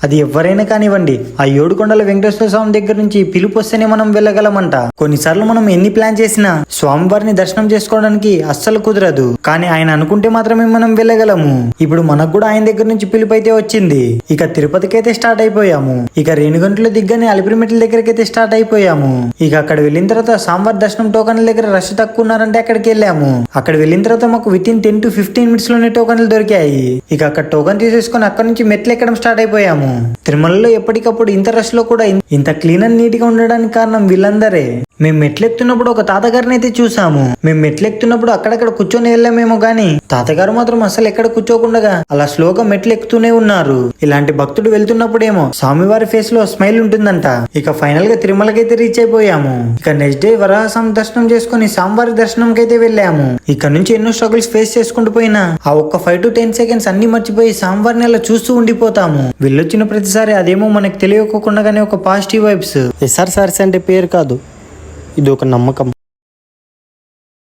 అది ఎవరైనా కానివ్వండి, ఆ ఏడుకొండల వెంకటేశ్వర స్వామి దగ్గర నుంచి పిలుపు వస్తేనే మనం వెళ్ళగలమంట. కొన్నిసార్లు మనం ఎన్ని ప్లాన్ చేసినా స్వామివారిని దర్శనం చేసుకోవడానికి అస్సలు కుదరదు, కానీ ఆయన అనుకుంటే మాత్రమే మనం వెళ్ళగలము. ఇప్పుడు మనకు కూడా ఆయన దగ్గర నుంచి పిలుపు అయితే వచ్చింది. ఇక తిరుపతికి అయితే స్టార్ట్ అయిపోయాము. ఇక రేణిగుంటలో దిగ్గని అలిపిరిమెట్ల దగ్గరికి అయితే స్టార్ట్ అయిపోయాము. ఇక అక్కడ వెళ్ళిన తర్వాత స్వామివారి దర్శనం టోకన్ల దగ్గర రష్ తక్కువ ఉన్నారంటే అక్కడికి వెళ్ళాము. అక్కడ వెళ్ళిన తర్వాత మాకు వితిన్ 10 to 15 minutes లోనే టోకన్లు దొరికాయి. ఇక అక్కడ టోకన్ తీసేసుకుని అక్కడ నుంచి మెట్లు ఎక్కడం స్టార్ట్ అయిపోయాము. తిరుమలలో ఎప్పటికప్పుడు ఇంత రష్ లో కూడా ఇంత క్లీన్ అండ్ నీట్ గా ఉండడానికి కారణం వీళ్ళందరే. మేము మెట్లు ఎక్కుతున్నప్పుడు ఒక తాతగారిని అయితే చూసాము. మేము మెట్లు ఎక్కుతున్నప్పుడు అక్కడక్కడ కూర్చొని వెళ్ళామేమో గానీ తాతగారు మాత్రం అసలు ఎక్కడ కూర్చోకుండా అలా స్లోగా మెట్లు ఎక్కుతూనే ఉన్నారు. ఇలాంటి భక్తుడు వెళ్తున్నప్పుడేమో స్వామివారి ఫేస్ లో స్మైల్ ఉంటుందంట. ఇక ఫైనల్ గా తిరుమలకైతే రీచ్ అయిపోయాము. ఇక నెక్స్ట్ డే వరాహస్వామి దర్శనం చేసుకుని స్వామివారి దర్శనంకి అయితే వెళ్ళాము. ఇక్కడ నుంచి ఎన్నో స్ట్రగుల్స్ ఫేస్ చేసుకుంటూ పోయినా ఆ ఒక్క 5 to 10 seconds అన్ని మర్చిపోయి స్వామివారిని అలా చూస్తూ ఉండిపోతాము. వెళ్ళొచ్చిన ప్రతిసారి అదేమో మనకు తెలియకోకుండానే ఒక పాజిటివ్ వైబ్స్. ఎస్ఆర్ సార్స్ అంటే పేరు కాదు, ఇది ఒక నమ్మకం.